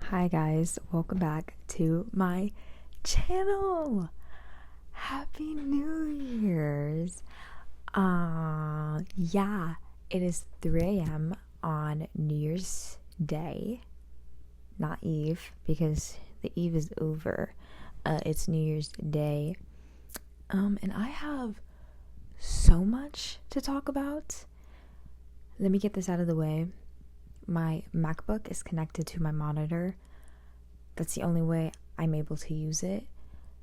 Hi guys, welcome back to my channel. Happy New Year's. Yeah, it is 3 a.m. on New Year's Day. Not Eve, because the Eve is over. It's New Year's Day. And I have so much to talk about. Let me get this out of the way. My MacBook is connected to my monitor. That's the only way I'm able to use it.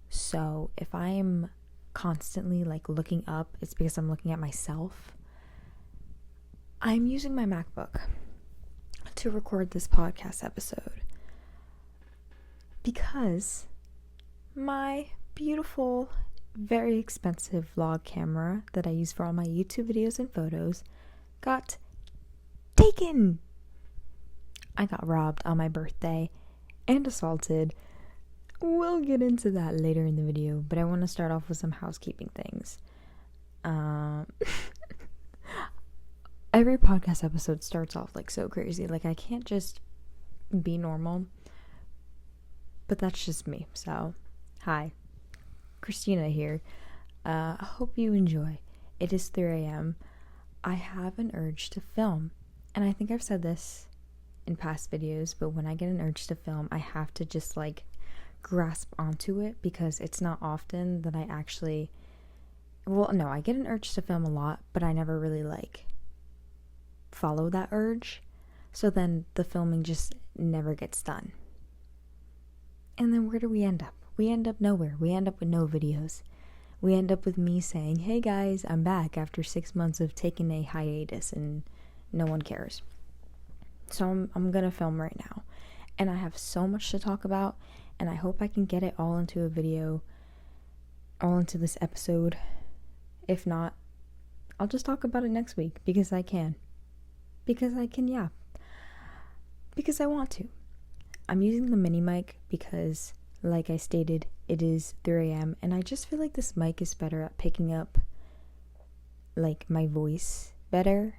So if I'm constantly looking up, it's because I'm looking at myself. I'm using my MacBook to record this podcast episode because my beautiful, very expensive vlog camera that I use for all my YouTube videos and photos got taken. I got robbed on my birthday and assaulted. We'll get into that later in the video, but I want to start off with some housekeeping things. Every podcast episode starts off so crazy. I can't just be normal, but that's just me. So, hi, Christina here. I hope you enjoy. It is 3 a.m. I have an urge to film, and I think I've said this in past videos, but when I get an urge to film, I have to just grasp onto it, because it's not often that I actually, I get an urge to film a lot, but I never really follow that urge, so then the filming just never gets done. And then where do we end up? We end up nowhere. We end up with no videos. We end up with me saying, hey guys, I'm back after 6 months of taking a hiatus, and no one cares. So I'm gonna film right now, and I have so much to talk about, and I hope I can get it all into a video, all into this episode. If not, I'll just talk about it next week, because I can. Because I can, yeah. Because I want to. I'm using the mini mic because, like I stated, it is 3 a.m. and I just feel like this mic is better at picking up my voice better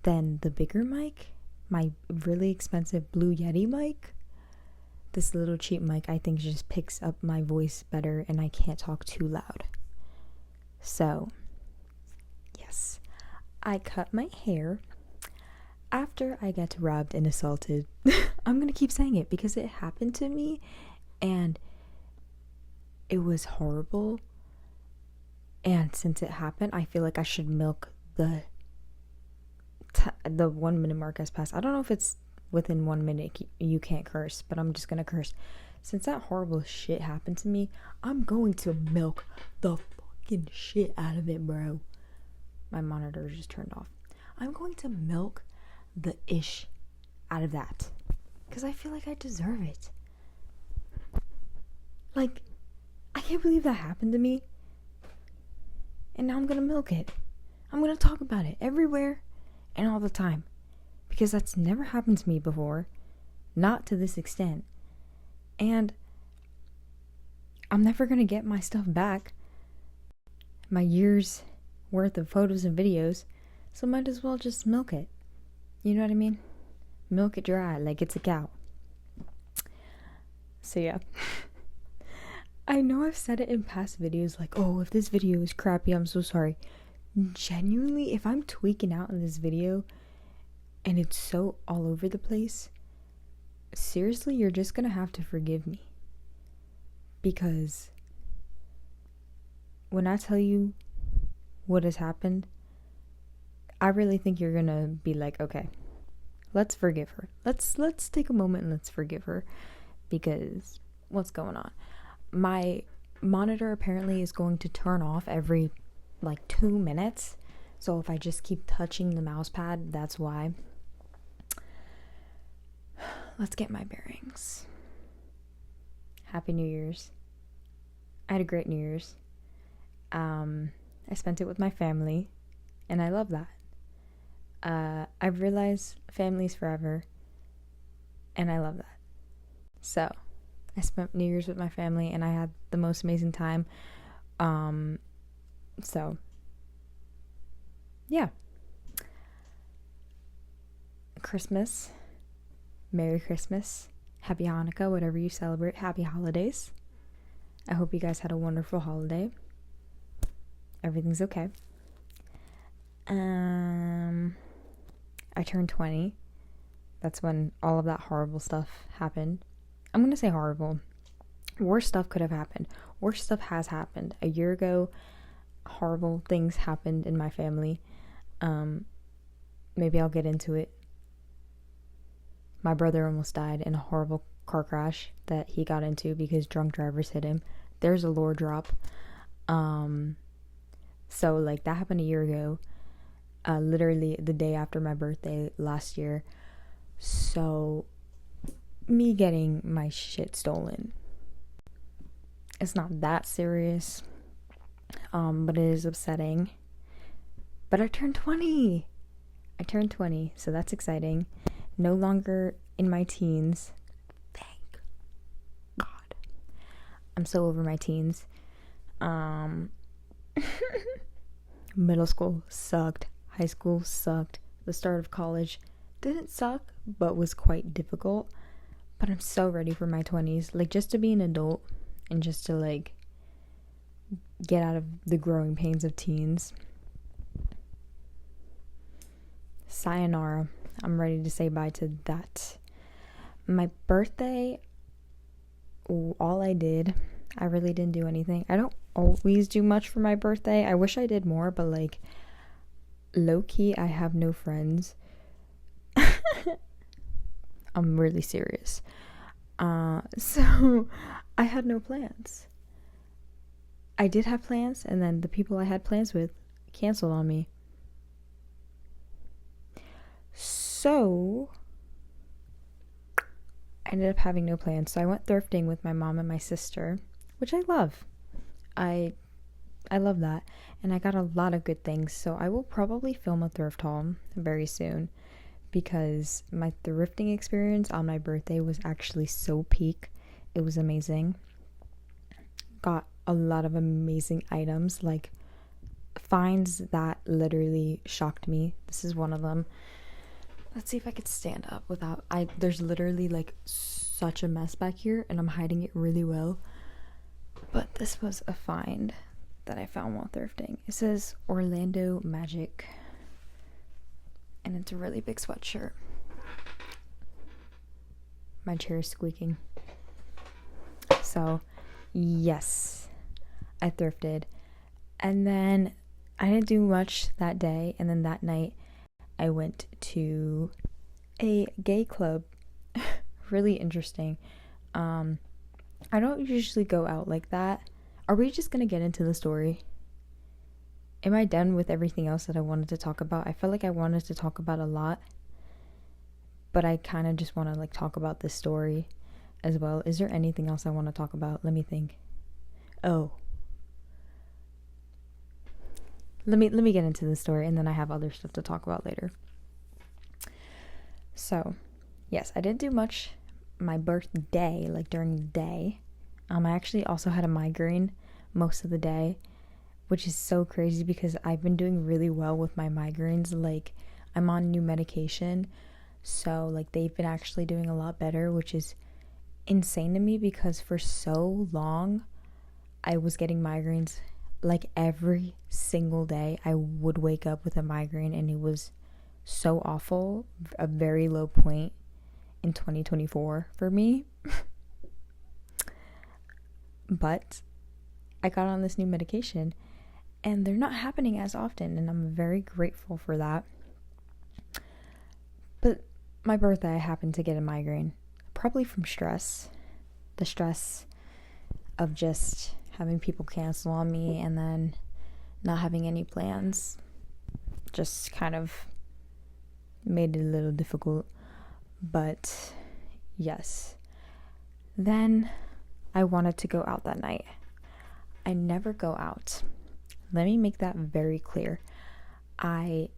than the bigger mic, my really expensive Blue Yeti mic. This little cheap mic, I think, just picks up my voice better, and I can't talk too loud. So, yes, I cut my hair after I got robbed and assaulted. I'm gonna keep saying it because it happened to me, and it was horrible. And since it happened, I feel like I should milk the 1 minute mark has passed. I don't know if it's within 1 minute you can't curse, but I'm just gonna curse. Since that horrible shit happened to me, I'm going to milk the fucking shit out of it, bro. My monitor just turned off. I'm going to milk the ish out of that, because I feel like I deserve it. I can't believe that happened to me, and now I'm gonna milk it. I'm gonna talk about it everywhere and all the time, because that's never happened to me before, not to this extent, and I'm never gonna get my stuff back, my years worth of photos and videos, so might as well just milk it. You know what I mean? Milk it dry like it's a cow. So yeah. I know I've said it in past videos, oh, if this video is crappy, I'm so sorry. Genuinely, if I'm tweaking out in this video and it's so all over the place, seriously, you're just gonna have to forgive me. Because when I tell you what has happened, I really think you're gonna be like, okay, let's forgive her. Let's take a moment and let's forgive her, because what's going on? My monitor apparently is going to turn off every 2 minutes. So if I just keep touching the mouse pad, that's why. Let's get my bearings. Happy New Year's. I had a great New Year's. I spent it with my family, and I love that. I've realized family's forever, and I love that. So I spent New Year's with my family, and I had the most amazing time. So yeah. Christmas Merry Christmas, Happy Hanukkah, whatever you celebrate, Happy Holidays. I hope you guys had a wonderful holiday. Everything's okay. I turned 20. That's when all of that horrible stuff happened. I'm going to say horrible. Worse stuff could have happened. Worse stuff has happened. A year ago, horrible things happened in my family. Maybe I'll get into it. My brother almost died in a horrible car crash that he got into because drunk drivers hit him. There's a lore drop. So like that happened a year ago. Literally the day after my birthday last year. So me getting my shit stolen, it's not that serious, but it is upsetting. But I turned 20, so that's exciting. No longer in my teens, thank God. I'm so over my teens. Middle school sucked, high school sucked, the start of college didn't suck, but was quite difficult. But I'm so ready for my 20s, like just to be an adult and just to like get out of the growing pains of teens. Sayonara. I'm ready to say bye to that. My birthday, all I did, I really didn't do anything. I don't always do much for my birthday. I wish I did more, but like low-key, I have no friends. I'm really serious. So I had no plans. I did have plans, and then the people I had plans with canceled on me. So I ended up having no plans. So I went thrifting with my mom and my sister, which I love. I love that. And I got a lot of good things. So I will probably film a thrift haul very soon, because my thrifting experience on my birthday was actually so peak. It was amazing. Got a lot of amazing items, like finds that literally shocked me. This is one of them. Let's see if I could stand up without, there's literally like such a mess back here and I'm hiding it really well. But this was a find that I found while thrifting. It says Orlando Magic, and it's a really big sweatshirt. My chair is squeaking. So, yes, I thrifted. And then I didn't do much that day. And then that night, I went to a gay club. Really interesting. I don't usually go out like that. Are we just gonna get into the story? Am I done with everything else that I wanted to talk about? I felt like I wanted to talk about a lot, but I kind of just want to like talk about this story as well. Is there anything else I want to talk about? Let me think. Oh, let me get into the story, and then I have other stuff to talk about later. So, yes, I didn't do much my birthday, like during the day. I actually also had a migraine most of the day, which is so crazy because I've been doing really well with my migraines. Like, I'm on new medication, so like they've been actually doing a lot better, which is insane to me because for so long I was getting migraines like every single day. I would wake up with a migraine and it was so awful. A very low point in 2024 for me. But I got on this new medication and they're not happening as often, and I'm very grateful for that. But my birthday, I happened to get a migraine, probably from stress. The stress of just having people cancel on me and then not having any plans just kind of made it a little difficult. But yes, then I wanted to go out that night. I never go out. Let me make that very clear. I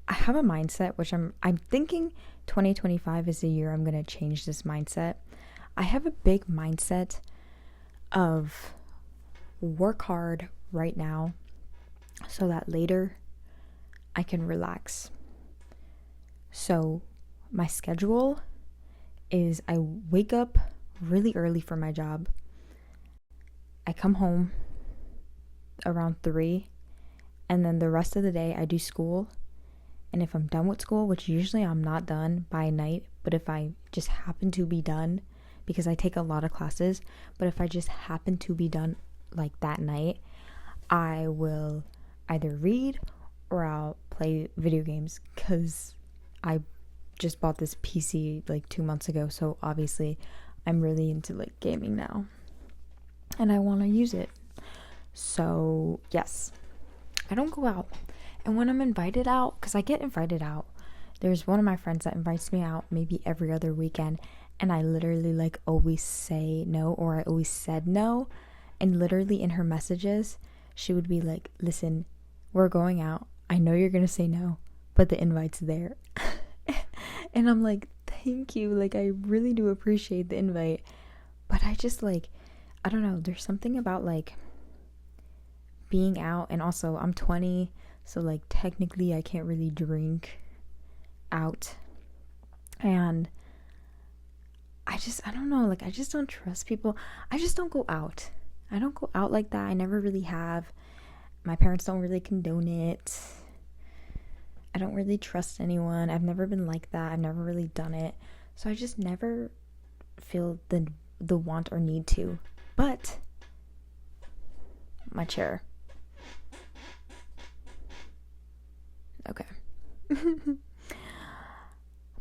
have a mindset, which I'm thinking 2025 is the year I'm going to change this mindset. I have a big mindset of work hard right now so that later I can relax. So my schedule is I wake up really early for my job. I come home around 3, and then the rest of the day I do school. And if I'm done with school, which usually I'm not done by night, but if I just happen to be done, because I take a lot of classes, but if I just happen to be done like that night, I will either read or I'll play video games, because I just bought this PC like 2 months ago, so obviously I'm really into like gaming now and I want to use it. So yes, I don't go out. And when I'm invited out, because I get invited out, there's one of my friends that invites me out maybe every other weekend, and I literally like always say no, or I always said no. And literally in her messages, she would be like, listen, we're going out. I know you're going to say no, but the invite's there. And I'm like, thank you. Like, I really do appreciate the invite. But I just like, I don't know. There's something about like being out. And also I'm 20. So like technically I can't really drink out. And I don't know. Like, I just don't trust people. I just don't go out. I don't go out like that. I never really have. My parents don't really condone it. I don't really trust anyone. I've never been like that. I've never really done it. So I just never feel the want or need to. But my chair. Okay.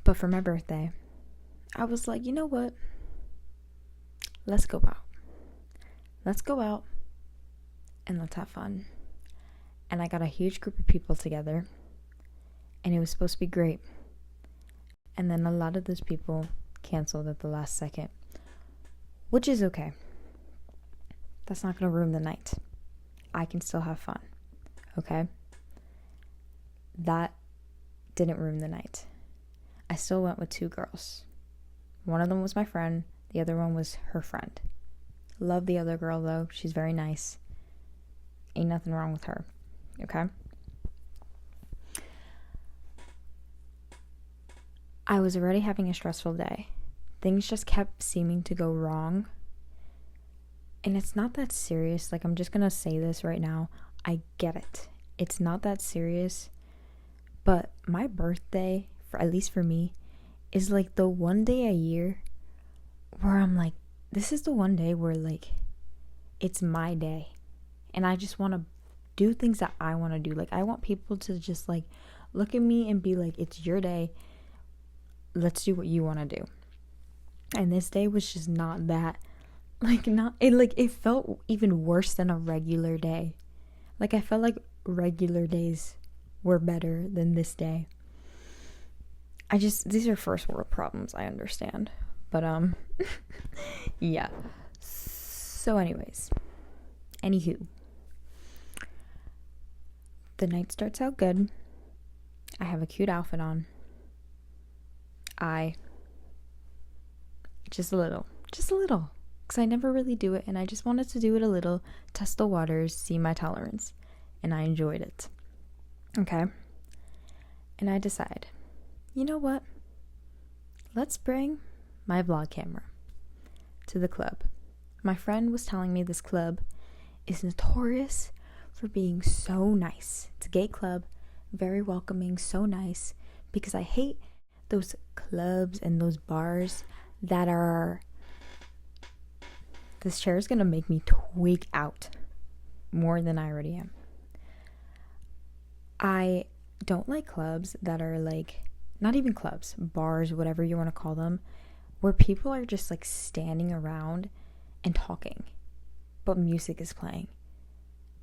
But for my birthday, I was like, you know what? Let's go out. Let's go out and let's have fun. And I got a huge group of people together, and it was supposed to be great. And then a lot of those people canceled at the last second, which is okay. That's not going to ruin the night. I can still have fun, okay? That didn't ruin the night. I still went with 2 girls. One of them was my friend. The other one was her friend. Love the other girl, though. She's very nice. Ain't nothing wrong with her, okay? I was already having a stressful day. Things just kept seeming to go wrong. And it's not that serious. Like, I'm just gonna say this right now. I get it. It's not that serious. But my birthday, at least for me, is like the one day a year where I'm like, this is the one day where like it's my day. And I just want to do things that I want to do. Like, I want people to just like look at me and be like, it's your day. Let's do what you want to do. And this day was just not that. It felt even worse than a regular day. Like, I felt like regular days were better than this day. These are first world problems, I understand. But, yeah. So anyways, anywho, the night starts out good. I have a cute outfit on. Just a little, because I never really do it, and I just wanted to do it a little, test the waters, see my tolerance, and I enjoyed it. Okay? And I decide, you know what? Let's bring my vlog camera to the club. My friend was telling me this club is notorious for being so nice. It's a gay club, very welcoming, so nice, because I hate those clubs and those bars that are... This chair is going to make me tweak out more than I already am. I don't like clubs that are like, not even clubs, bars, whatever you want to call them, where people are just like standing around and talking, but music is playing.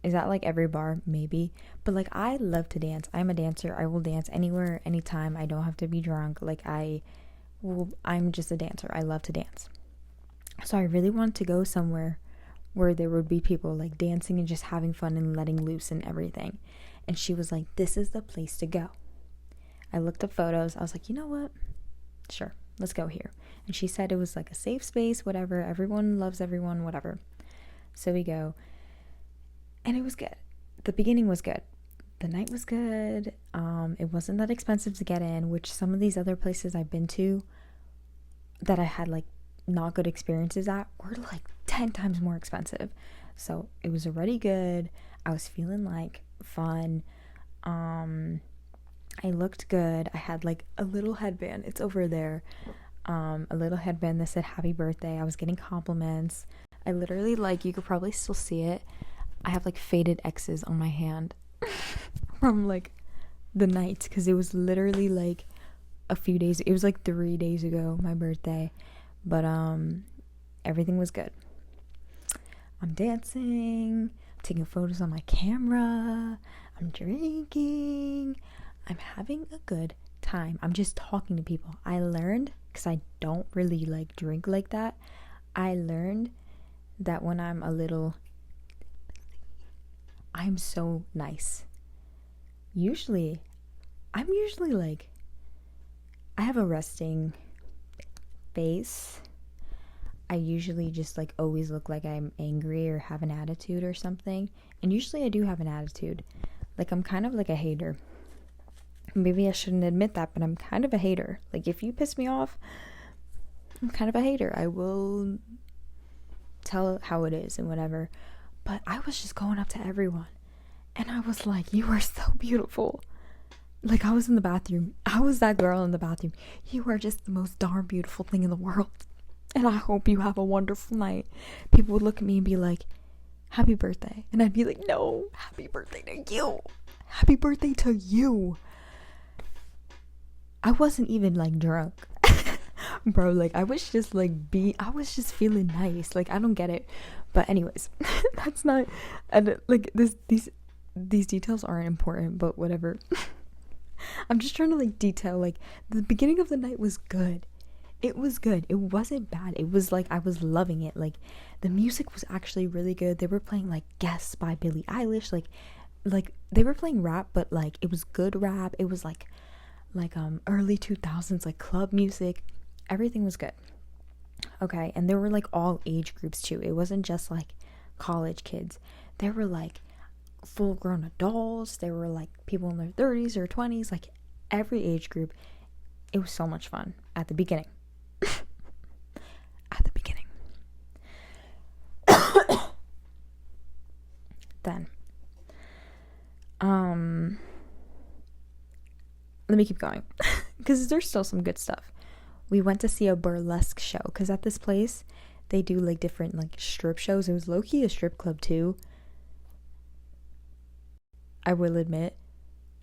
Is that like every bar? Maybe. But like, I love to dance. I'm a dancer. I will dance anywhere, anytime. I don't have to be drunk. Like, I'm just a dancer. I love to dance. So I really wanted to go somewhere where there would be people like dancing and just having fun and letting loose and everything. And she was like, this is the place to go. I looked up photos. I was like, you know what? Sure, let's go here. And she said it was like a safe space, whatever. Everyone loves everyone, whatever. So we go. And it was good. The beginning was good. the night was good. It wasn't that expensive to get in, which some of these other places I've been to that I had like not good experiences at were like 10 times more expensive. So it was already good. I was feeling like fun. I looked good. I had like a little headband. It's over there. A little headband that said happy birthday. I was getting compliments. I literally, like, you could probably still see it. I have like faded X's on my hand from like the night, because it was literally like a few days. It was like 3 days ago, my birthday. But everything was good. I'm dancing, taking photos on my camera, I'm drinking, I'm having a good time. I'm just talking to people. I learned, because I don't really like drink like that, I learned that when I'm so nice. I'm usually like, I have a resting face. I usually just like always look like I'm angry or have an attitude or something. And usually I do have an attitude. Like, I'm kind of like a hater. Maybe I shouldn't admit that, but I'm kind of a hater. Like, if you piss me off, I'm kind of a hater. I will tell how it is and whatever. But I was just going up to everyone, and I was like, you are so beautiful. Like, I was in the bathroom. I was that girl in the bathroom. You are just the most darn beautiful thing in the world. And I hope you have a wonderful night. People would look at me and be like, happy birthday. And I'd be like, no, happy birthday to you. Happy birthday to you. I wasn't even like drunk. Bro, like, I was just feeling nice. Like, I don't get it. But anyways, that's not, and like, these details aren't important, but whatever. I'm just trying to like detail, like, the beginning of the night was good. It was good. It wasn't bad. It was like, I was loving it. Like, the music was actually really good. They were playing like Guess by Billie Eilish. Like they were playing rap, but like it was good rap. It was like early 2000s, like club music. Everything was good. Okay. And there were like all age groups too. It wasn't just like college kids. There were like full grown adults. There were like people in their 30s or 20s, like every age group. It was so much fun at the beginning. Then let me keep going, because there's still some good stuff. We went to see a burlesque show, because at this place they do like different like strip shows. It was low-key a strip club too, I will admit.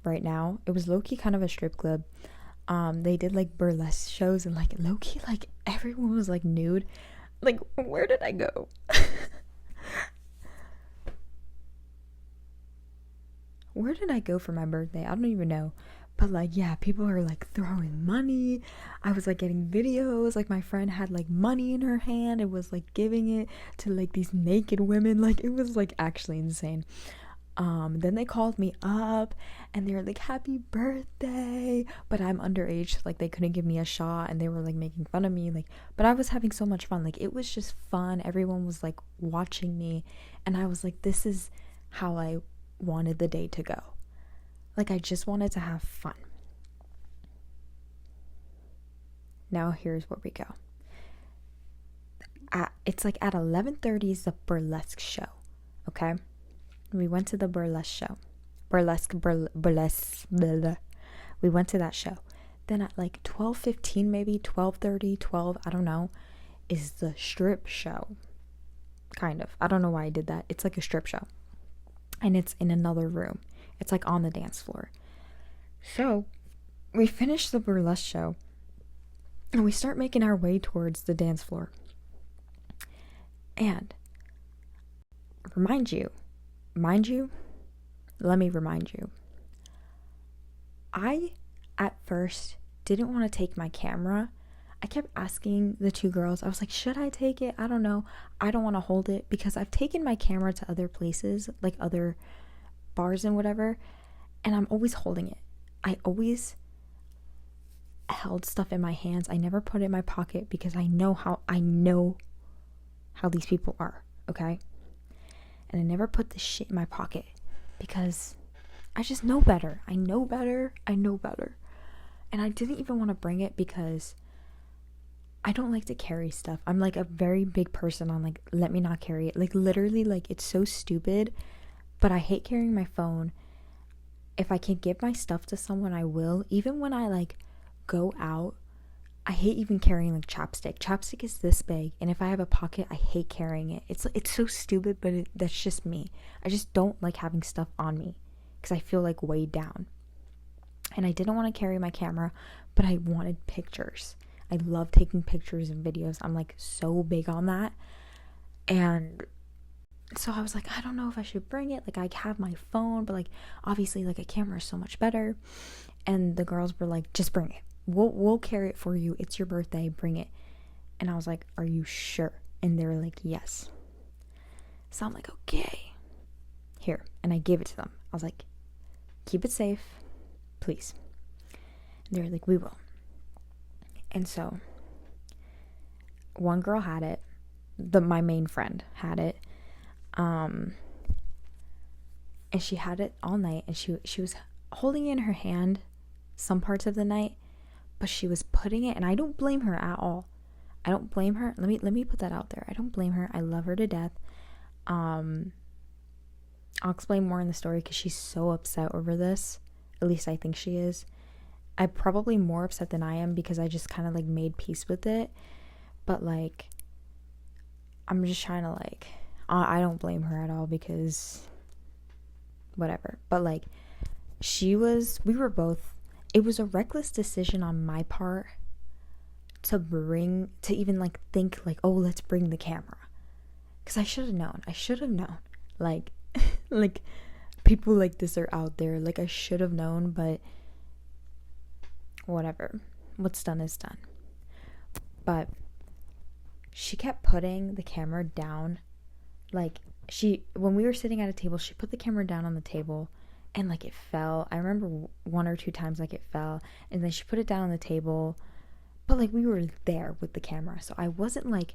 Right now, it was low-key kind of a strip club. They did like burlesque shows, and like low-key, like everyone was like nude. Like, where did I go? Where did I go for my birthday? I don't even know. But like, yeah, people are like throwing money. I was like getting videos. Like, my friend had like money in her hand and was like giving it to like these naked women. Like, it was like actually insane. Then they called me up and they were like, happy birthday, but I'm underage, like they couldn't give me a shot, and they were like making fun of me, like, but I was having so much fun. Like, it was just fun. Everyone was like watching me, and I was like, this is how I wanted the day to go. Like, I just wanted to have fun. Now here's where we go. It's like at 11:30 is the burlesque show. Okay, we went to the burlesque show. Burlesque. We went to that show. Then at like 12:15, maybe 12:30, 12, I don't know, is the strip show. Kind of. I don't know why I did that. It's like a strip show. And it's in another room. It's like on the dance floor. So we finish the burlesque show and we start making our way towards the dance floor. And let me remind you, I at first didn't want to take my camera. I kept asking the two girls, I was like, should I take it? I don't know. I don't want to hold it, because I've taken my camera to other places, like other bars and whatever, and I'm always holding it. I always held stuff in my hands. I never put it in my pocket, because I know how these people are, okay? And I never put this shit in my pocket, because just know better. I know better. And I didn't even want to bring it because I don't like to carry stuff. I'm like a very big person on like, let me not carry it. Like literally, like it's so stupid, but I hate carrying my phone. If I can give my stuff to someone, I will. Even when I like go out, I hate even carrying like chapstick. Chapstick is this big, and if I have a pocket, I hate carrying it. It's so stupid, but that's just me. I just don't like having stuff on me because I feel like weighed down. And I didn't want to carry my camera, but I wanted pictures. I love taking pictures and videos. I'm like so big on that. And so I was like, I don't know if I should bring it. Like I have my phone, but like obviously like a camera is so much better. And the girls were like, just bring it. We'll carry it for you. It's your birthday. Bring it. And I was like, are you sure? And they were like, yes. So I'm like, okay. Here. And I gave it to them. I was like, keep it safe, please. And they were like, we will. And so one girl had it. My main friend had it. And she had it all night, and she was holding it in her hand some parts of the night, but she was putting it, and I don't blame her at all. I don't blame her. Let me put that out there. I don't blame her. I love her to death. I'll explain more in the story because she's so upset over this. At least I think she is. I'm probably more upset than I am because I just kind of like made peace with it. But like, I'm just trying to like, I don't blame her at all because whatever. But like, we were both, it was a reckless decision on my part to even like think like, oh, let's bring the camera. Because I should have known. Like, like people like this are out there. Like I should have known, but whatever. What's done is done. But she kept putting the camera down. Like when we were sitting at a table, she put the camera down on the table and like it fell. I remember one or two times like it fell, and then she put it down on the table. But like we were there with the camera, so I wasn't like,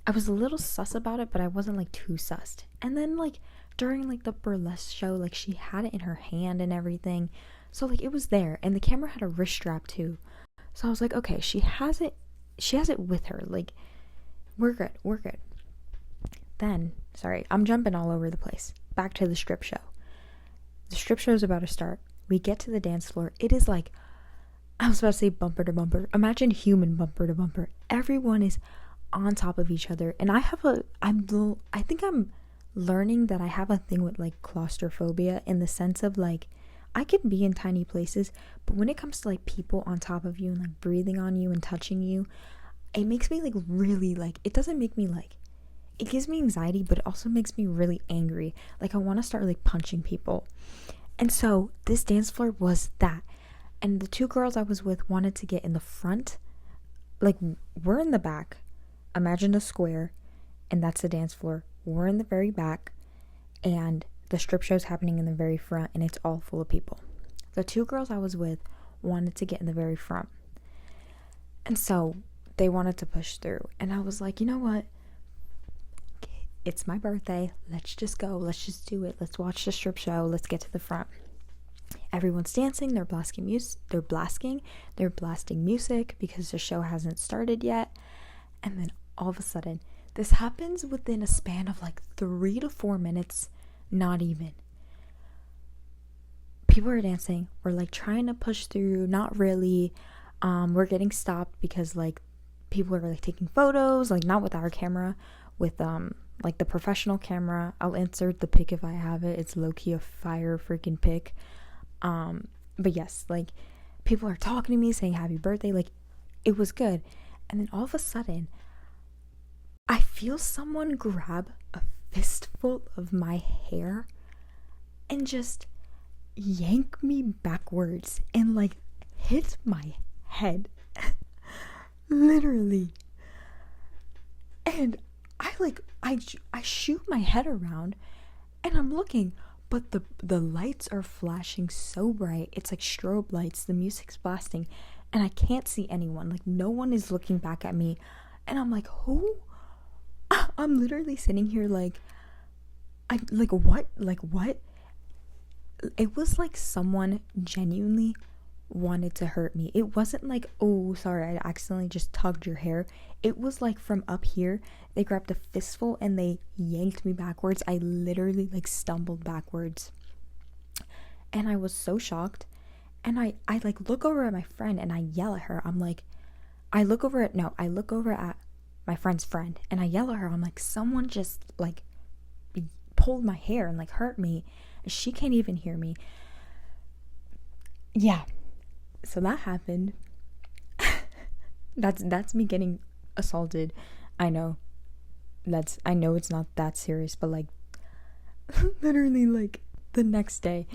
I was a little sus about it, but I wasn't like too sussed. And then like during like the burlesque show, like she had it in her hand and everything. So like it was there, and the camera had a wrist strap too. So I was like, okay, she has it with her. Like we're good. Then, sorry, I'm jumping all over the place. Back to the strip show. The strip show is about to start. We get to the dance floor. It is like, I was about to say bumper to bumper. Imagine human bumper to bumper. Everyone is on top of each other. And I think I'm learning that I have a thing with like claustrophobia, in the sense of like, I can be in tiny places, but when it comes to like people on top of you and like breathing on you and touching you, it makes me like really like, it doesn't make me like, it gives me anxiety, but it also makes me really angry. Like I want to start like punching people. And so this dance floor was that. And the two girls I was with wanted to get in the front. Like we're in the back. Imagine a square, and that's the dance floor. We're in the very back, and the strip show's happening in the very front, and it's all full of people. The two girls I was with wanted to get in the very front. And so they wanted to push through. And I was like, you know what? It's my birthday. Let's just go. Let's just do it. Let's watch the strip show. Let's get to the front. Everyone's dancing. They're blasting music because the show hasn't started yet. And then all of a sudden, this happens within a span of like 3 to 4 minutes. Not even. People are dancing. We're like trying to push through. Not really. We're getting stopped because like people are like taking photos. Like not with our camera. With like the professional camera. I'll insert the pic if I have it. It's low-key a fire freaking pic. But yes, like people are talking to me saying happy birthday. Like it was good. And then all of a sudden, I feel someone grab a fistful of my hair and just yank me backwards and like hit my head. Literally. And I shoot my head around and I'm looking, but the lights are flashing so bright. It's like strobe lights. The music's blasting and I can't see anyone. Like no one is looking back at me. And I'm like, who? I'm literally sitting here like, I'm like, what? Like what? it was like someone genuinely wanted to hurt me. It wasn't like, oh, sorry, I accidentally just tugged your hair. It was like from up here, they grabbed a fistful and they yanked me backwards. I literally like stumbled backwards. And I was so shocked. And I like look over at my friend and I yell at her. I'm like, I look over at my friend's friend and I yell at her. I'm like, someone just like pulled my hair and like hurt me. She can't even hear me. Yeah. So that happened. That's me getting assaulted. I know it's not that serious, but like literally like the next day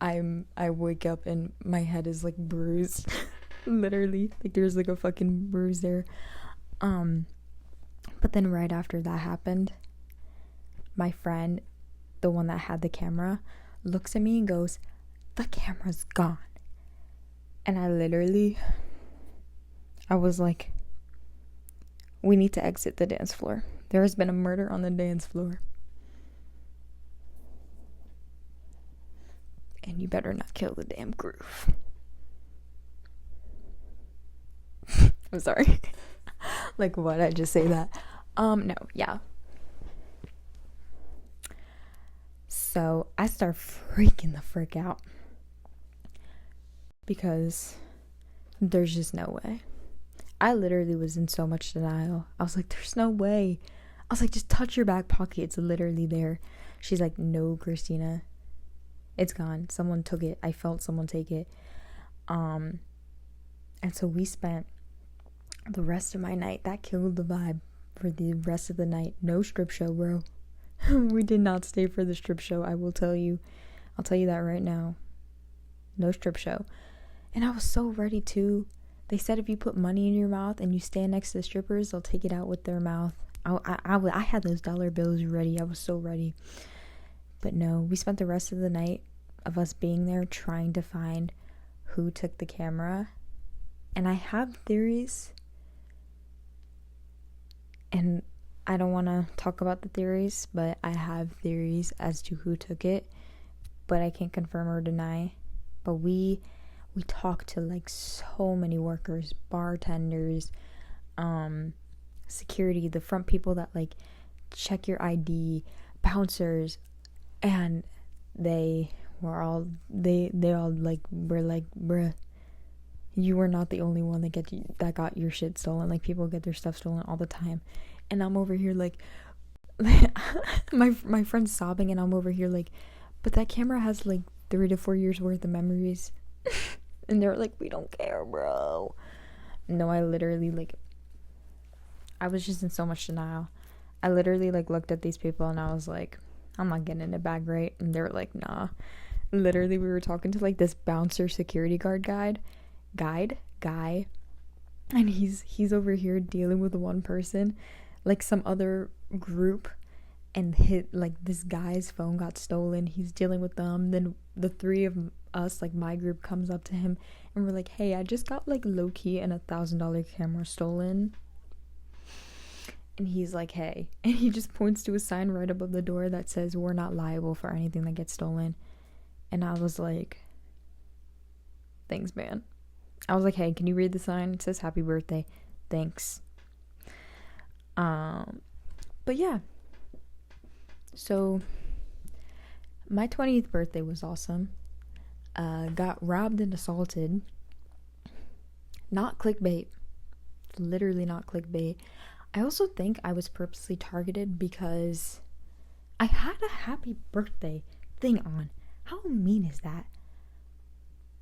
I wake up and my head is like bruised. Literally, like there's like a fucking bruise there. But then right after that happened, my friend, the one that had the camera, looks at me and goes, "The camera's gone." And I was like, we need to exit the dance floor. There has been a murder on the dance floor. And you better not kill the damn groove. I'm sorry. Like, what? I just say that? No, yeah. So I start freaking the frick out. Because there's just no way. I literally was in so much denial. I was like, there's no way. I was like, just touch your back pocket. It's literally there. She's like, no, Christina. It's gone. Someone took it. I felt someone take it. And so we spent the rest of my night. That killed the vibe for the rest of the night. No strip show, bro. We did not stay for the strip show. I will tell you. I'll tell you that right now. No strip show. And I was so ready to. They said if you put money in your mouth and you stand next to the strippers, they'll take it out with their mouth. I had those dollar bills ready. I was so ready. But no, we spent the rest of the night of us being there trying to find who took the camera. And I have theories. And I don't want to talk about the theories, but I have theories as to who took it. But I can't confirm or deny. But we talked to like so many workers, bartenders, security, the front people that like check your ID, bouncers, and they all like were like, bruh, you were not the only one that got your shit stolen. Like, people get their stuff stolen all the time. And I'm over here like my friend's sobbing and I'm over here like, but that camera has like 3 to 4 years worth of memories. And they're like, we don't care, bro. No, I literally like, I was just in so much denial. I literally like looked at these people and I was like, I'm not getting it back, right? And they were like, nah. Literally, we were talking to like this bouncer security guard guy, and he's over here dealing with one person, like some other group, and this guy's phone got stolen. He's dealing with them. Then the 3 of us, like my group, comes up to him and we're like, hey, I just got like low-key an $1,000 camera stolen. And he's like, hey, and he just points to a sign right above the door that says, we're not liable for anything that gets stolen. And I was like, thanks, man. I was like, hey, can you read the sign? It says happy birthday. Thanks. But yeah. So my 20th birthday was awesome. Got robbed and assaulted. Not clickbait. Literally not clickbait. I also think I was purposely targeted because I had a happy birthday thing on. How mean is that?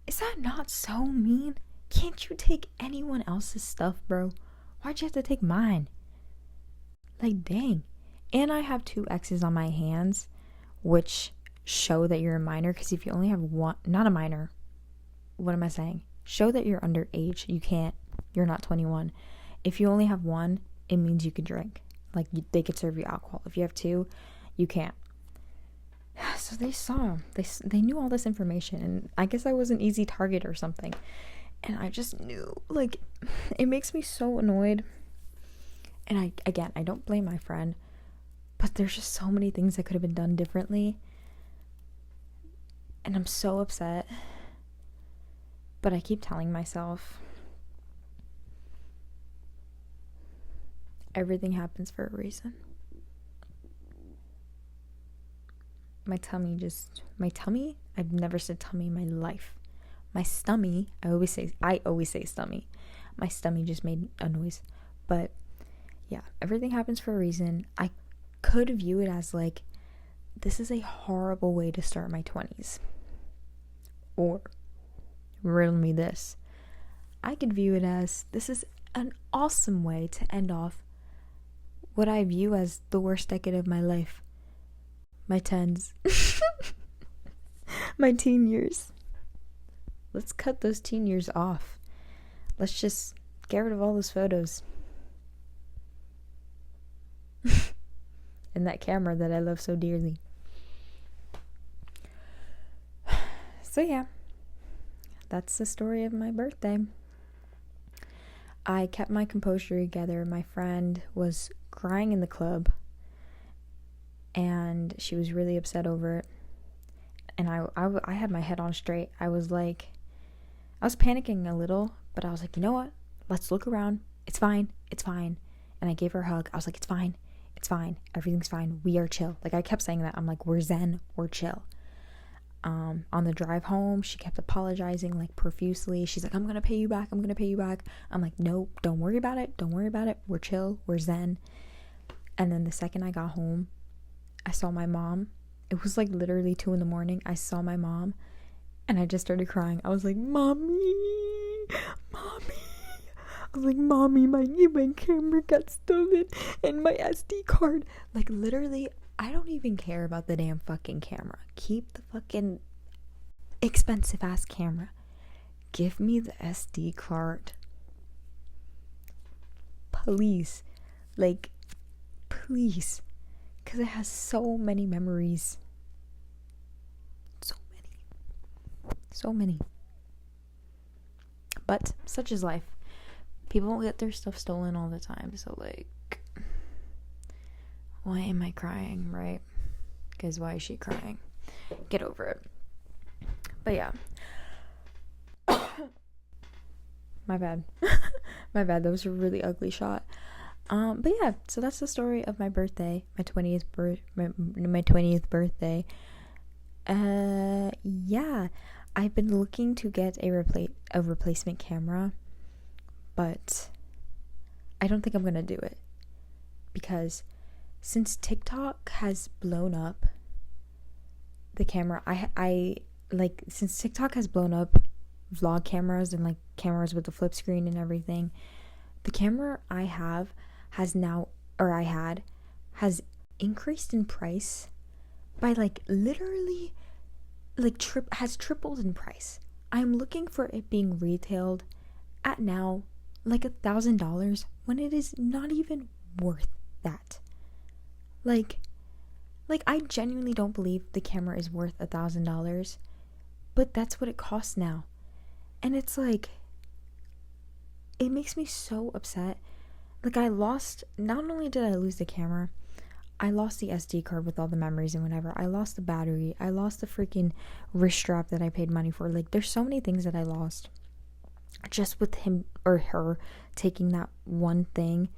Is that not so mean? Can't you take anyone else's stuff, bro? Why'd you have to take mine? Like, dang. And I have 2 X's on my hands, which show that you're a minor. Because if you only have one, not a minor, what am I saying? Show that you're underage. You're not 21. If you only have 1, it means you could drink. Like, they could serve you alcohol. If you have 2, you can't. So they knew all this information, and I guess I was an easy target or something. And I just knew, like, it makes me so annoyed. And I don't blame my friend, but there's just so many things that could have been done differently. And I'm so upset. But I keep telling myself, everything happens for a reason. My tummy, I've never said tummy in my life. My stomach, I always say stomach. My stomach just made a noise. But yeah, everything happens for a reason. I could view it as like, this is a horrible way to start my 20s. Or, riddle me this. I could view it as, this is an awesome way to end off what I view as the worst decade of my life. My 10s. My teen years. Let's cut those teen years off. Let's just get rid of all those photos. And that camera that I love so dearly. So yeah, that's the story of my birthday. I kept my composure together. My friend was crying in the club, and she was really upset over it. And I had my head on straight. I was panicking a little, but I was like, you know what? Let's look around. It's fine. It's fine. And I gave her a hug. I was like, it's fine. It's fine. Everything's fine. We are chill. Like, I kept saying that. I'm like, we're zen. We're chill. On the drive home, she kept apologizing like profusely. She's like, I'm gonna pay you back. I'm like, nope, don't worry about it. We're chill. We're zen. And then the second I got home, I saw my mom. It was like literally 2 a.m. I saw my mom, and I just started crying. I was like, mommy. I was like, mommy, my camera got stolen and my SD card. Like, literally, I don't even care about the damn fucking camera. Keep the fucking expensive ass camera. Give me the SD card. Please. Like, please. Because it has so many memories. So many. But such is life. People get their stuff stolen all the time. So, like, why am I crying, right? Because why is she crying? Get over it. But yeah. My bad. That was a really ugly shot. But yeah, so that's the story of my birthday, my 20th birthday. Yeah, I've been looking to get a replacement camera, but I don't think I'm gonna do it, because since TikTok has blown up the camera, since TikTok has blown up vlog cameras and like cameras with the flip screen and everything, the camera I have has increased in price by like literally like has tripled in price. I'm looking for it being retailed at now like $1,000 when it is not even worth that. Like I genuinely don't believe the camera is worth $1,000, but that's what it costs now. And it's like, it makes me so upset. Like, not only did I lose the camera, I lost the SD card with all the memories and whatever. I lost the battery. I lost the freaking wrist strap that I paid money for. Like, there's so many things that I lost just with him or her taking that one thing.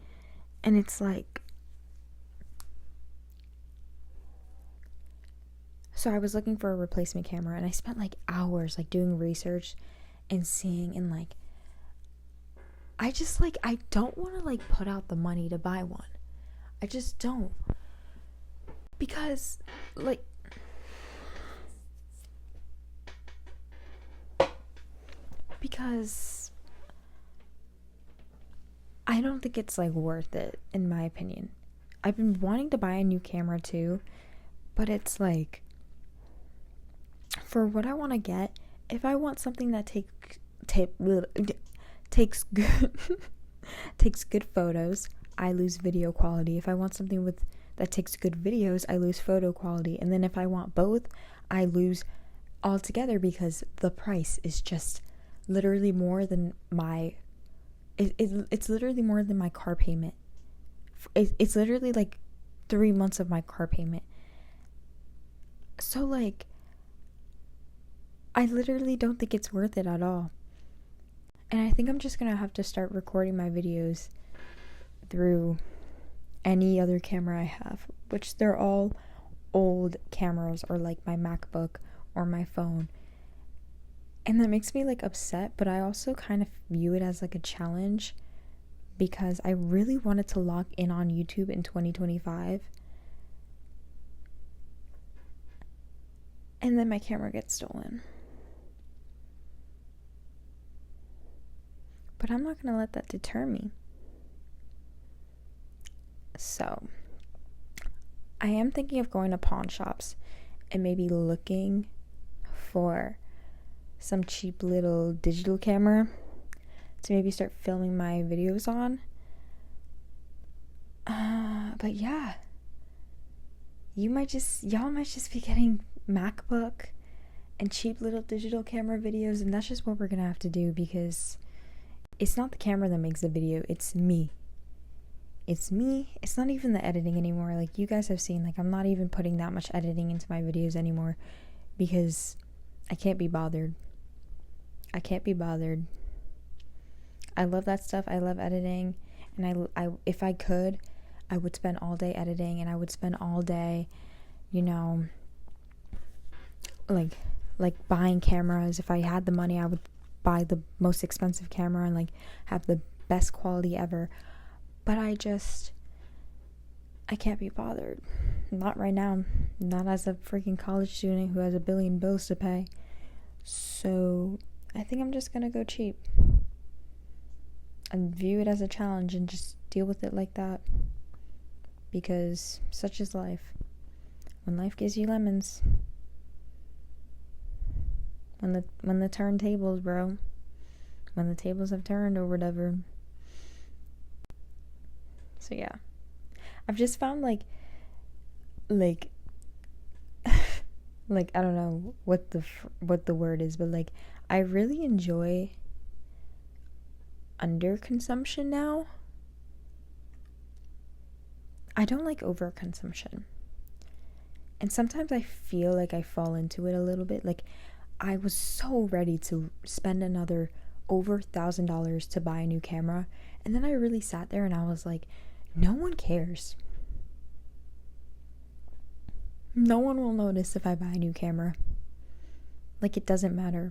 And it's like, so I was looking for a replacement camera, and I spent like hours like doing research and seeing, and like, I just like, I don't want to like put out the money to buy one. I just don't. Because like, I don't think it's like worth it, in my opinion. I've been wanting to buy a new camera too, but it's like, for what I want to get, if I want something that takes good photos, I lose video quality. If I want something that takes good videos, I lose photo quality. And then if I want both, I lose altogether, because the price is just literally more than it's literally more than my car payment. It's literally like 3 months of my car payment. So like, I literally don't think it's worth it at all. And I think I'm just gonna have to start recording my videos through any other camera I have, which they're all old cameras, or like my MacBook or my phone. And that makes me like upset, but I also kind of view it as like a challenge, because I really wanted to lock in on YouTube in 2025. And then my camera gets stolen. But I'm not gonna let that deter me. So I am thinking of going to pawn shops and maybe looking for some cheap little digital camera to maybe start filming my videos on. But yeah, y'all might just be getting MacBook and cheap little digital camera videos, and that's just what we're gonna have to do, because it's not the camera that makes the video, it's me. It's not even the editing anymore. Like, you guys have seen, like, I'm not even putting that much editing into my videos anymore, because I can't be bothered. I love that stuff. I love editing, and I if I could, I would spend all day editing, and I would spend all day, like buying cameras. If I had the money, I would buy the most expensive camera and like have the best quality ever. But I can't be bothered. Not right now. Not as a freaking college student who has a billion bills to pay. So I think I'm just gonna go cheap and view it as a challenge and just deal with it like that, because such is life. When life gives you lemons, when the turntables, bro, when the tables have turned or whatever. So yeah, I've just found like I don't know what the word is, but like I really enjoy underconsumption now. I don't like overconsumption. And sometimes I feel like I fall into it a little bit. Like, I was so ready to spend another over $1,000 to buy a new camera, and then I really sat there and I was like, no one cares. No one will notice if I buy a new camera. Like, it doesn't matter.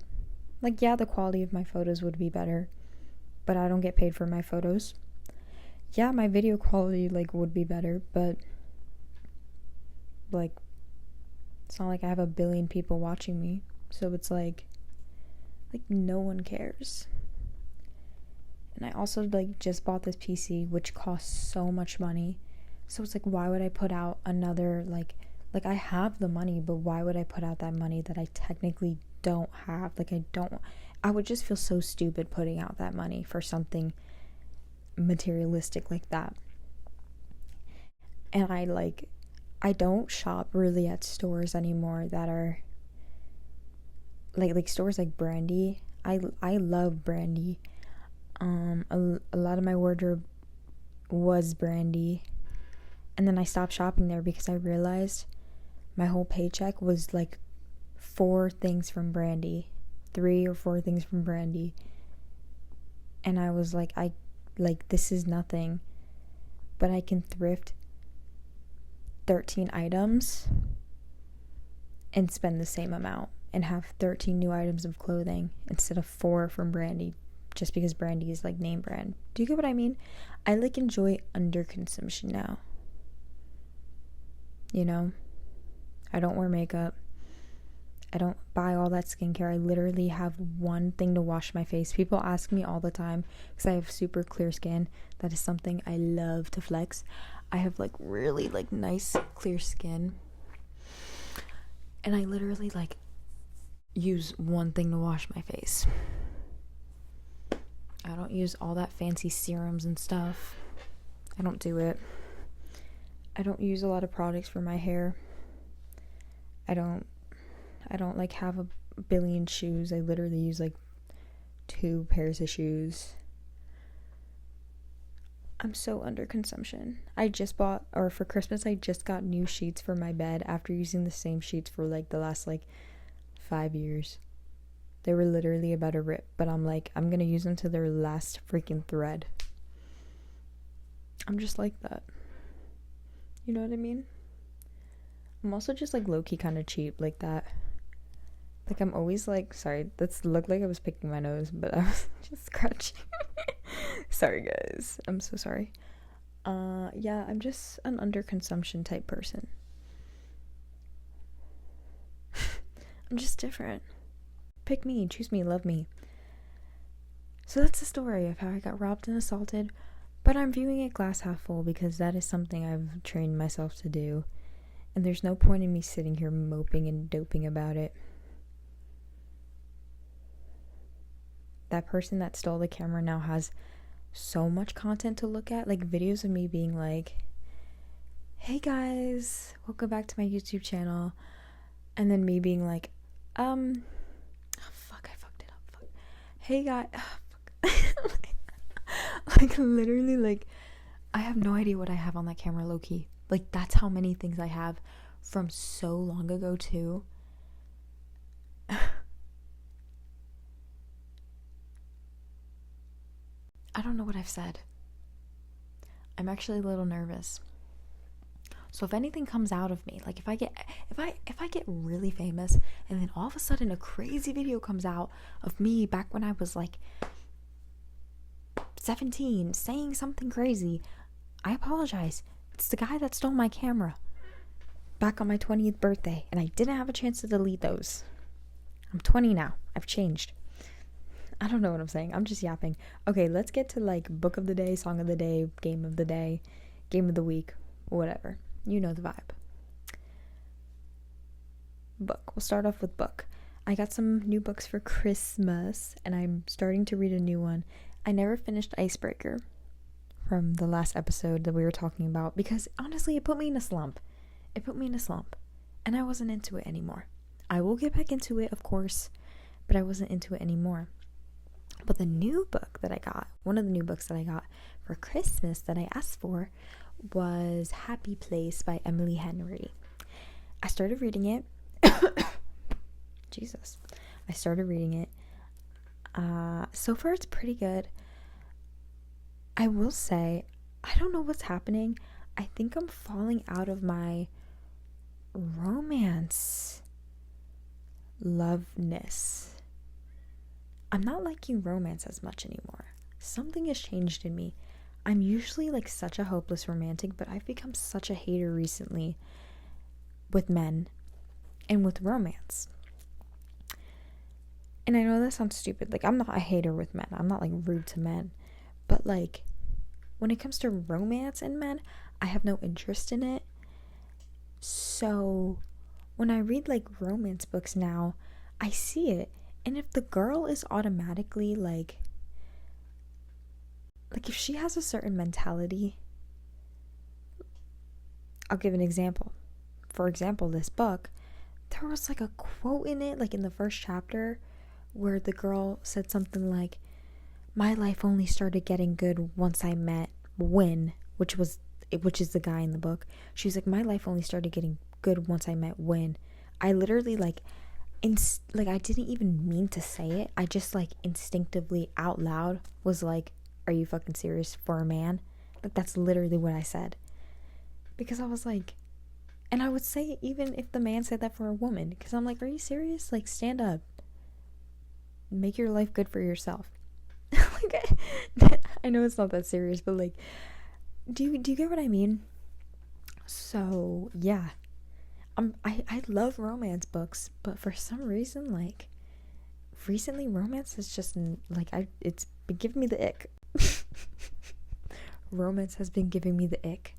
Like, yeah, the quality of my photos would be better, but I don't get paid for my photos. Yeah, my video quality like would be better, but like it's not like I have a billion people watching me, so it's like no one cares. And I also like just bought this PC, which costs so much money, so it's like, why would I put out another like I have the money, but why would I put out that money that I technically don't have? I would just feel so stupid putting out that money for something materialistic like that. And I don't shop really at stores anymore that are like stores like Brandy. I love Brandy. A lot of my wardrobe was Brandy, and then I stopped shopping there because I realized my whole paycheck was like 4 things from Brandy, 3 or 4 things from Brandy, and I was like, this is nothing, but I can thrift 13 items and spend the same amount and have 13 new items of clothing instead of 4 from Brandy, just because Brandy is like name brand. Do you get what I mean? I like enjoy underconsumption now. I don't wear makeup. I don't buy all that skincare. I literally have one thing to wash my face. People ask me all the time because I have super clear skin. That is something I love to flex. I have like really like nice clear skin, and I literally like use one thing to wash my face. I don't use all that fancy serums and stuff. I don't do it. I don't use a lot of products for my hair. I don't like have a billion shoes. I literally use like 2 pairs of shoes. I'm so under consumption. For Christmas I just got new sheets for my bed after using the same sheets for like the last like 5 years. They were literally about to rip, but I'm like, I'm gonna use them to their last freaking thread. I'm just like that. You know what I mean? I'm also just like low-key kind of cheap like that. Like I'm always like, sorry, that's looked like I was picking my nose, but I was just scratching. Sorry guys, I'm so sorry. Yeah, I'm just an underconsumption type person. I'm just different. Pick me, choose me, love me. So that's the story of how I got robbed and assaulted, but I'm viewing it glass half full because that is something I've trained myself to do, and there's no point in me sitting here moping and doping about it. That person that stole the camera now has so much content to look at, like videos of me being like, hey guys, welcome back to my YouTube channel, and then me being like, oh fuck, I fucked it up, fuck. Hey guys, like literally, like I have no idea what I have on that camera, low-key. Like that's how many things I have from so long ago too. I don't know what I've said. I'm actually a little nervous. So if anything comes out of me, like if I get really famous and then all of a sudden a crazy video comes out of me back when I was like 17 saying something crazy, I apologize. It's the guy that stole my camera back on my 20th birthday, and I didn't have a chance to delete those. I'm 20 now. I've changed. I don't know what I'm saying. I'm just yapping. Okay, let's get to like book of the day, song of the day, game of the day, game of the week, whatever. You know the vibe. Book. We'll start off with book. I got some new books for Christmas, and I'm starting to read a new one. I never finished Icebreaker from the last episode that we were talking about because honestly, it put me in a slump. And I wasn't into it anymore. I will get back into it, of course, but I wasn't into it anymore. But the new book that I got, one of the new books that I got for Christmas that I asked for, was Happy Place by Emily Henry. I started reading it. Jesus. I started reading it. So far it's pretty good. I will say, I don't know what's happening. I think I'm falling out of my romance loveness. I'm not liking romance as much anymore. Something has changed in me. I'm usually like such a hopeless romantic, but I've become such a hater recently with men and with romance. And I know that sounds stupid. Like, I'm not a hater with men. I'm not like rude to men. But like, when it comes to romance and men, I have no interest in it. So when I read like romance books now, I see it. And if the girl is automatically like if she has a certain mentality, I'll give an example. For example, this book, there was like a quote in it, like in the first chapter, where the girl said something like, my life only started getting good once I met Win, which is the guy in the book. She was like, my life only started getting good once I met Win. I literally I didn't even mean to say it. I just like instinctively out loud was like, are you fucking serious for a man? Like, that's literally what I said. Because I was like, and I would say it even if the man said that for a woman, because I'm like, are you serious? Like, stand up. Make your life good for yourself. Like, I know it's not that serious, but like, do you get what I mean? So yeah, I love romance books, but for some reason, like, recently romance is just like, it's been giving me the ick. Romance has been giving me the ick,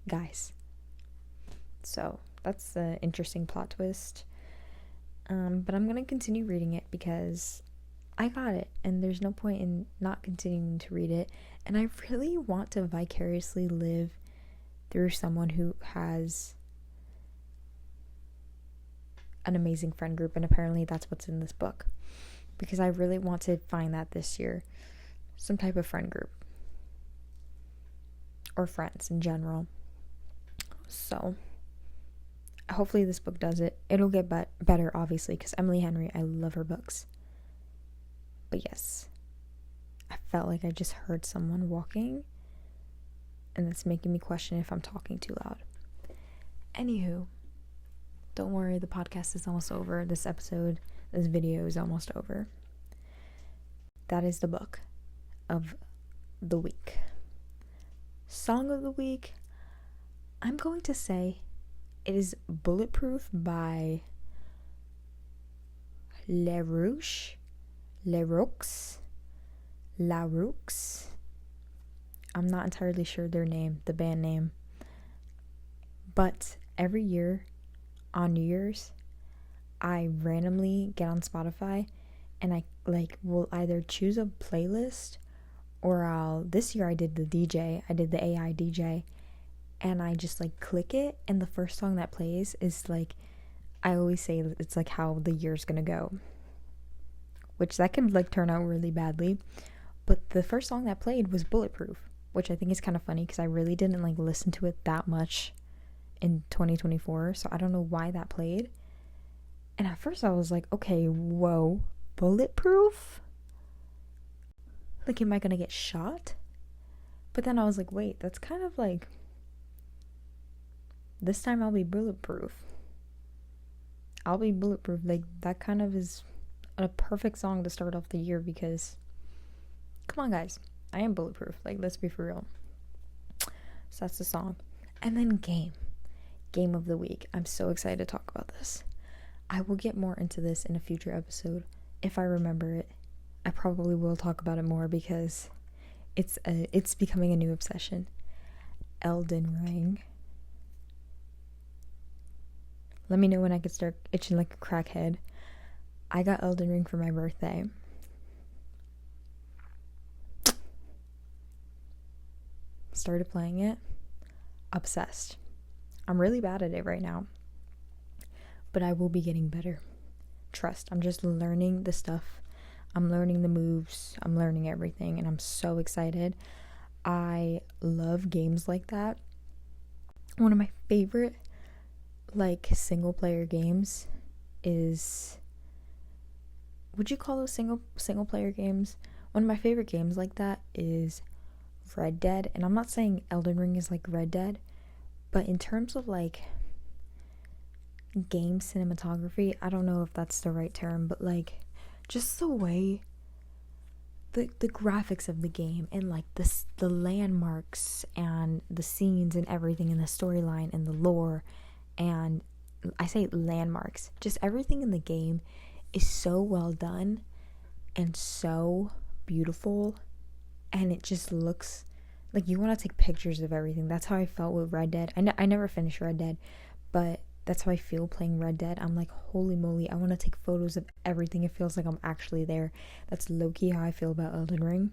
guys. So that's an interesting plot twist. But I'm gonna continue reading it because I got it, and there's no point in not continuing to read it. And I really want to vicariously live through someone who has an amazing friend group, and apparently that's what's in this book, because I really want to find that this year, some type of friend group or friends in general. So Hopefully this book does it. It'll get better, obviously, because Emily Henry, I love her books. But yes, I felt like I just heard someone walking, and that's making me question if I'm talking too loud. Anywho, don't worry, the podcast is almost over. This video is almost over. That is the book of the week. Song of the week, I'm going to say it is Bulletproof by LaRoux. I'm not entirely sure their name, the band name. But every year on New Year's, I randomly get on Spotify and I will either choose a playlist or this year I did the AI DJ, and I just click it, and the first song that plays is I always say it's how the year's gonna go, which that can turn out really badly, but the first song that played was Bulletproof, which I think is kind of funny because I really didn't listen to it that much in 2024, so I don't know why that played. And at first I was like, okay, whoa, Bulletproof? Am I gonna get shot? But then I was like, wait, that's kind of this time I'll be bulletproof. That kind of is a perfect song to start off the year because, come on guys, I am bulletproof. Let's be for real. So that's the song. And then game of the week. I'm so excited to talk about this. I will get more into this in a future episode if I remember it. I probably will talk about it more because it's becoming a new obsession. Elden Ring. Let me know when I could start itching like a crackhead. I got Elden Ring for my birthday. Started playing it. Obsessed. I'm really bad at it right now, but I will be getting better. Trust. I'm just learning the stuff. I'm learning the moves. I'm learning everything, and I'm so excited. I love games like that. One of my favorite single player games is, would you call those single player games? One of my favorite games like that is Red Dead, and I'm not saying Elden Ring is like Red Dead, but in terms of game cinematography, I don't know if that's the right term, but just the way the graphics of the game and the landmarks and the scenes and everything and the storyline and the lore, and I say landmarks, just everything in the game is so well done and so beautiful, and it just looks like you want to take pictures of everything. That's how I felt with Red Dead. I never finished Red Dead, but that's how I feel playing Red Dead. I'm like, holy moly, I want to take photos of everything. It feels like I'm actually there. That's low-key how I feel about Elden Ring.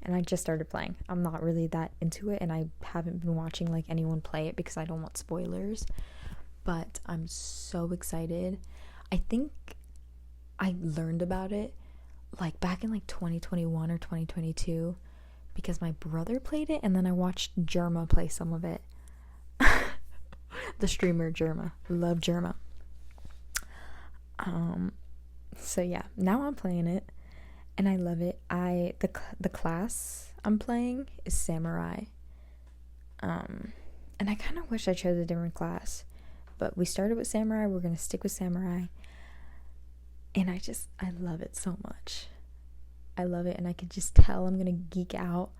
And I just started playing. I'm not really that into it, and I haven't been watching anyone play it because I don't want spoilers. But I'm so excited. I think I learned about it back in 2021 or 2022 because my brother played it, and then I watched Jerma play some of it. The streamer Jerma. Love Jerma. So yeah, now I'm playing it and I love it. The class I'm playing is Samurai. And I kind of wish I chose a different class, but we started with Samurai. We're going to stick with Samurai. And I love it so much. I love it, and I could just tell I'm going to geek out.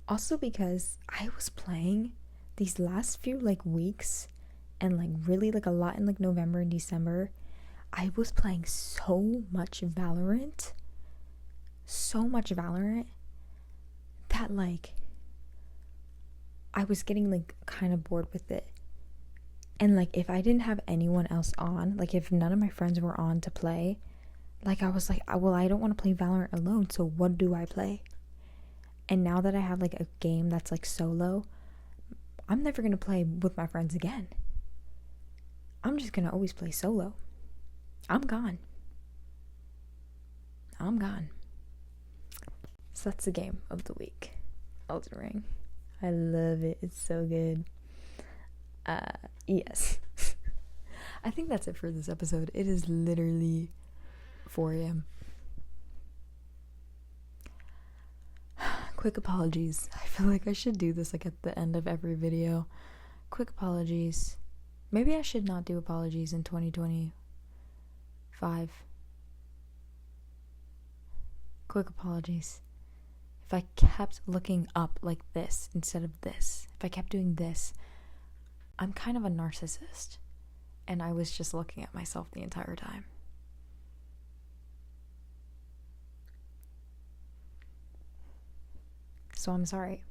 Also because I was playing these last few weeks and really a lot in November and December. I was playing so much Valorant that I was getting kind of bored with it. And if I didn't have anyone else on, if none of my friends were on to play, I was well, I don't want to play Valorant alone, so what do I play? And now that I have a game that's solo, I'm never going to play with my friends again. I'm just going to always play solo. I'm gone. So that's the game of the week. Elden Ring. I love it. It's so good. Yes. I think that's it for this episode. It is literally 4 a.m. Quick apologies. I feel like I should do this like at the end of every video. Quick apologies. Maybe I should not do apologies in 2025. Quick apologies. If I kept looking up like this instead of this, if I kept doing this, I'm kind of a narcissist. And I was just looking at myself the entire time. So I'm sorry.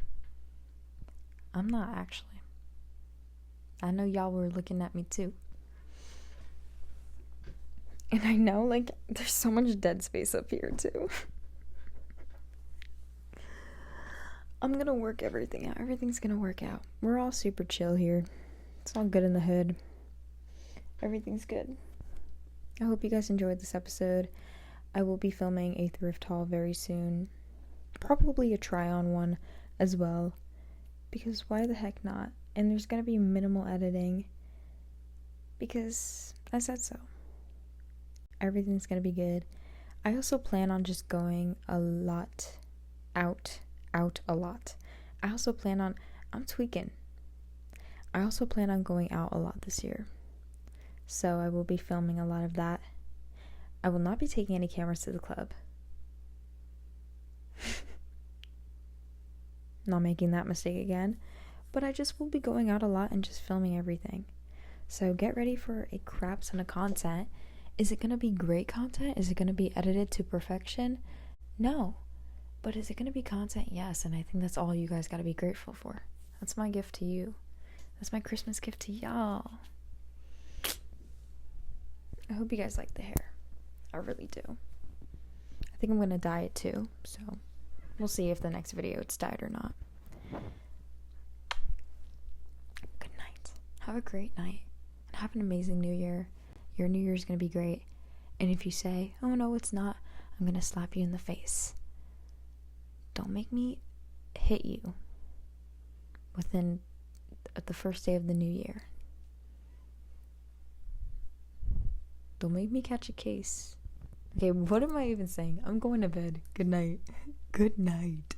I'm not actually. I know y'all were looking at me too. And I know, like, there's so much dead space up here too. I'm gonna work everything out. Everything's gonna work out. We're all super chill here. It's all good in the hood. Everything's good. I hope you guys enjoyed this episode. I will be filming a thrift haul very soon. Probably a try-on one as well. Because why the heck not? And there's gonna be minimal editing. Because I said so. Everything's gonna be good. I also plan on just going a lot out a lot. I also plan on, I'm tweaking. I also plan on going out a lot this year. So I will be filming a lot of that. I will not be taking any cameras to the club. Not making that mistake again. But I just will be going out a lot and just filming everything. So get ready for a crap ton of content. Is it going to be great content? Is it going to be edited to perfection? No. But is it going to be content? Yes. And I think that's all you guys got to be grateful for. That's my gift to you. That's my Christmas gift to y'all. I hope you guys like the hair. I really do. I think I'm going to dye it too. So we'll see if the next video it's dyed or not. Good night. Have a great night. And have an amazing new year. Your new year is going to be great. And if you say, oh no, it's not, I'm going to slap you in the face. Don't make me hit you within the first day of the new year. Don't make me catch a case. Okay, what am I even saying? I'm going to bed. Good night. Good night.